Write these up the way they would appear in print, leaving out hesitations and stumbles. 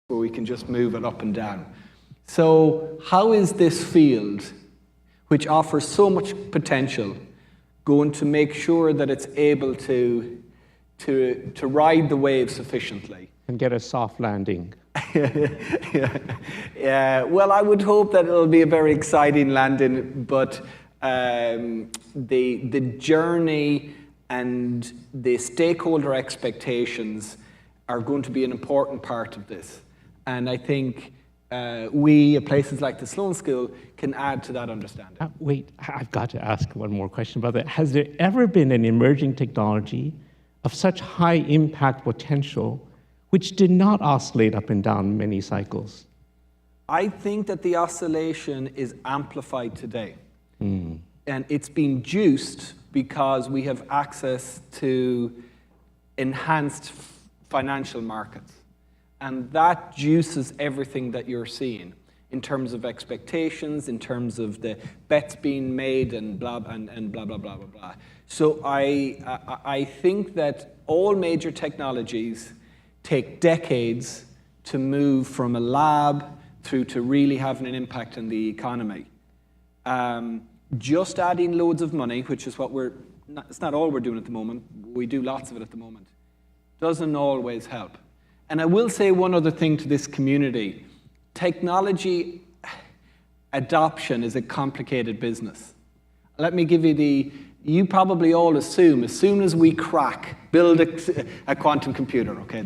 where we can just move it up and down. So how is this field, which offers so much potential, going to make sure that it's able to ride the wave sufficiently? And get a soft landing. Yeah. Well, I would hope that it'll be a very exciting landing, but the journey and the stakeholder expectations are going to be an important part of this. And I think we, at places like the Sloan School, can add to that understanding. Wait, I've got to ask one more question about that. Has there ever been an emerging technology of such high impact potential which did not oscillate up and down many cycles? I think that the oscillation is amplified today. And it's been juiced because we have access to enhanced financial markets. And that juices everything that you're seeing in terms of expectations, in terms of the bets being made and blah, and blah, blah, blah, blah, blah. So I think that all major technologies take decades to move from a lab through to really having an impact on the economy. Just adding loads of money, which is what it's not all we're doing at the moment, we do lots of it at the moment, doesn't always help. And I will say one other thing to this community. Technology adoption is a complicated business. Let me give you you probably all assume, as soon as we build a quantum computer, okay,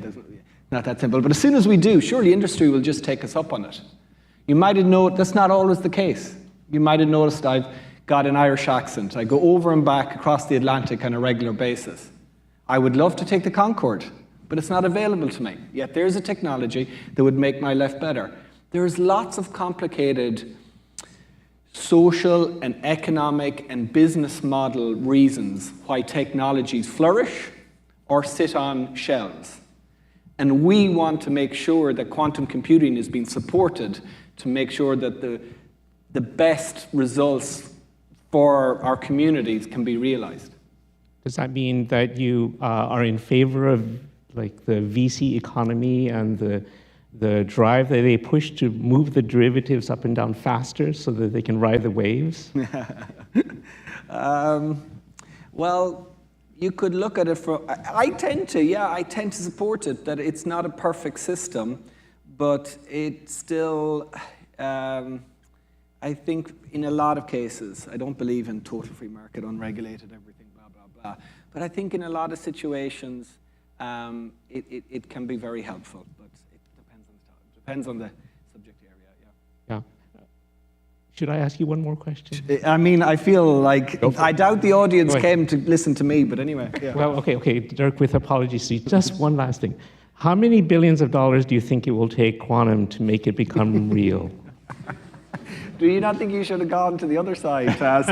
not that simple, but as soon as we do, surely industry will just take us up on it. You might have noticed, that's not always the case. You might have noticed I've got an Irish accent. I go over and back across the Atlantic on a regular basis. I would love to take the Concorde, but it's not available to me. Yet there's a technology that would make my life better. There's lots of complicated social and economic and business model reasons why technologies flourish or sit on shelves. And we want to make sure that quantum computing is being supported to make sure that the best results for our communities can be realized. Does that mean that you are in favor of like the VC economy and the drive that they push to move the derivatives up and down faster so that they can ride the waves? Well, you could look at it I tend to support it, that it's not a perfect system, but it still, I think in a lot of cases, I don't believe in total free market, unregulated, everything, blah, blah, blah. But I think in a lot of situations, it can be very helpful, but it depends on the subject area, yeah. Should I ask you one more question? I mean, I feel like, I doubt the audience came to listen to me, but anyway. Yeah. Well, okay, Dirk, with apologies to you, just one last thing. How many billions of dollars do you think it will take quantum to make it become real? Do you not think you should have gone to the other side to ask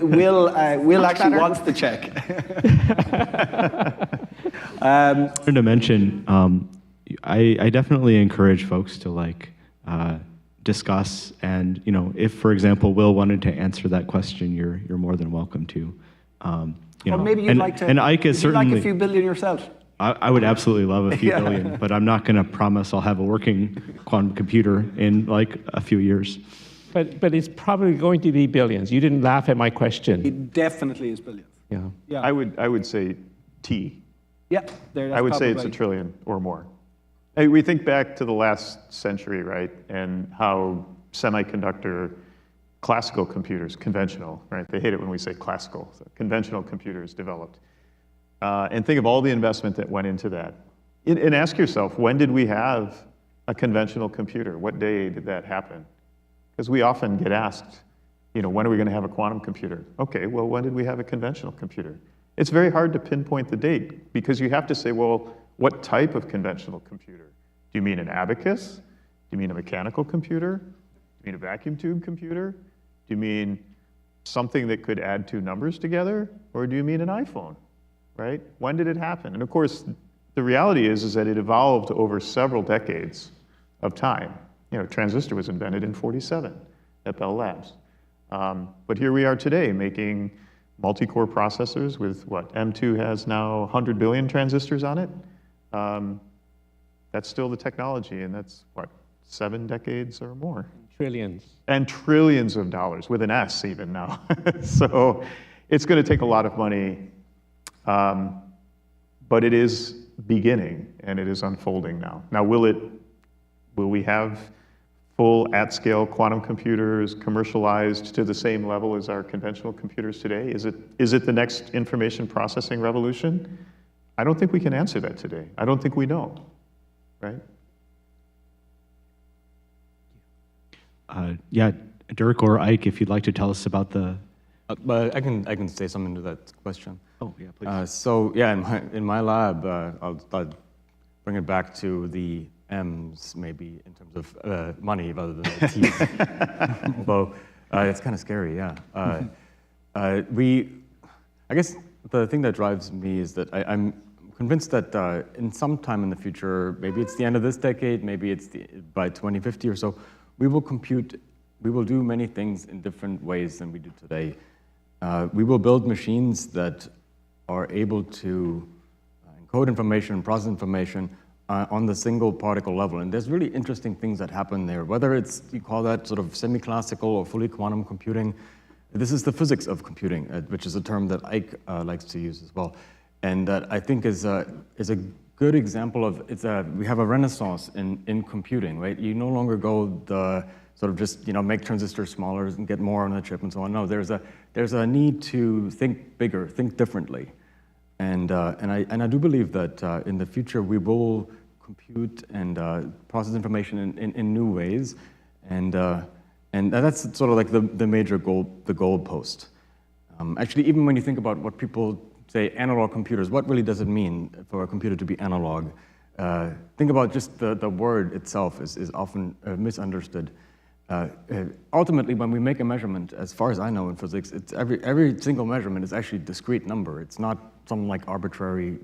Will actually wants the check. I wanted to mention, I definitely encourage folks to discuss, and if, for example, Will wanted to answer that question, you're more than welcome to. Or maybe you'd like to. And Ike is certainly. You'd like a few billion yourself. I would absolutely love a few billion, but I'm not going to promise I'll have a working quantum computer in a few years. But it's probably going to be billions. You didn't laugh at my question. It definitely is billions. Yeah. I would say T. Yeah. I would say it's $1 trillion or more. Hey, we think back to the last century, right, and how semiconductor classical computers, conventional, right? They hate it when we say classical. So conventional computers developed. And think of all the investment that went into that. And ask yourself, when did we have a conventional computer? What day did that happen? Because we often get asked, when are we going to have a quantum computer? Okay, well, when did we have a conventional computer? It's very hard to pinpoint the date because you have to say, well, what type of conventional computer? Do you mean an abacus? Do you mean a mechanical computer? Do you mean a vacuum tube computer? Do you mean something that could add two numbers together? Or do you mean an iPhone? Right? When did it happen? And of course, the reality is that it evolved over several decades of time. Transistor was invented in '47 at Bell Labs. But here we are today making multi-core processors with what? M2 has now 100 billion transistors on it. That's still the technology, and that's, what, 7 decades or more? Trillions. And trillions of dollars, with an S even now. So it's going to take a lot of money, but it is beginning, and it is unfolding now. Now, will we have full at-scale quantum computers commercialized to the same level as our conventional computers today? Is it the next information processing revolution? I don't think we can answer that today. I don't think we know, right? Yeah, Dirk or Ike, if you'd like to tell us about the... But I can say something to that question. Oh, yeah, please. So yeah, in my lab, I'll bring it back to the M's maybe in terms of money rather than the T's. Although it's kind of scary, yeah. I guess the thing that drives me is that I'm convinced that in some time in the future, maybe it's the end of this decade, maybe it's by 2050 or so, we will do many things in different ways than we do today. We will build machines that are able to encode information and process information on the single particle level. And there's really interesting things that happen there, whether it's, you call that sort of semi-classical or fully quantum computing. This is the physics of computing, which is a term that Ike likes to use as well. And that I think is a good example of, we have a renaissance in computing, right? You no longer go the sort of just, make transistors smaller and get more on the chip and so on. No, there's a need to think bigger, think differently. And I do believe that in the future we will compute and process information in new ways, and that's sort of like the major goal post. Actually, even when you think about what people say analog computers, what really does it mean for a computer to be analog? Think about just the word itself is often misunderstood. Ultimately, when we make a measurement, as far as I know in physics, it's every single measurement is actually a discrete number. It's not some like arbitrary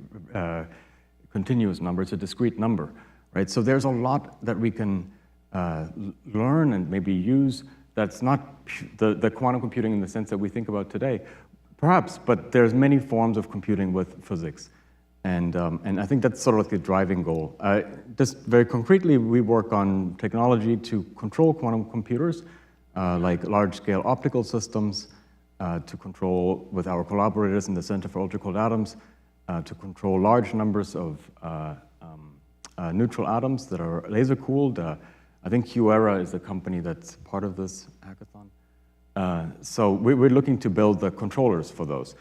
continuous number. It's a discrete number, right? So there's a lot that we can learn and maybe use that's not the quantum computing in the sense that we think about today, perhaps, but there's many forms of computing with physics. And I think that's sort of like the driving goal. Just very concretely, we work on technology to control quantum computers, like large-scale optical systems, to control with our collaborators in the Center for Ultra-Cold Atoms, to control large numbers of neutral atoms that are laser-cooled. I think QEra is the company that's part of this hackathon. So we're looking to build the controllers for those.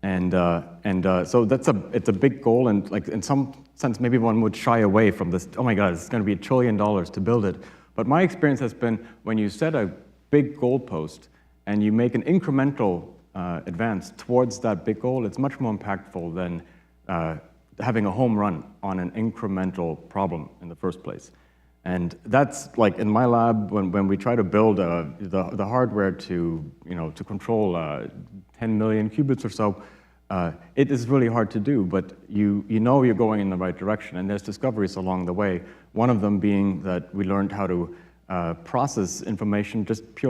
And so it's a big goal, and like in some sense, maybe one would shy away from this. Oh my God, it's going to be $1 trillion to build it. But my experience has been when you set a big goalpost and you make an incremental advance towards that big goal, it's much more impactful than having a home run on an incremental problem in the first place. And that's like in my lab when we try to build the hardware to control 10 million qubits or so. It is really hard to do, but you know you're going in the right direction, and there's discoveries along the way. One of them being that we learned how to process information just purely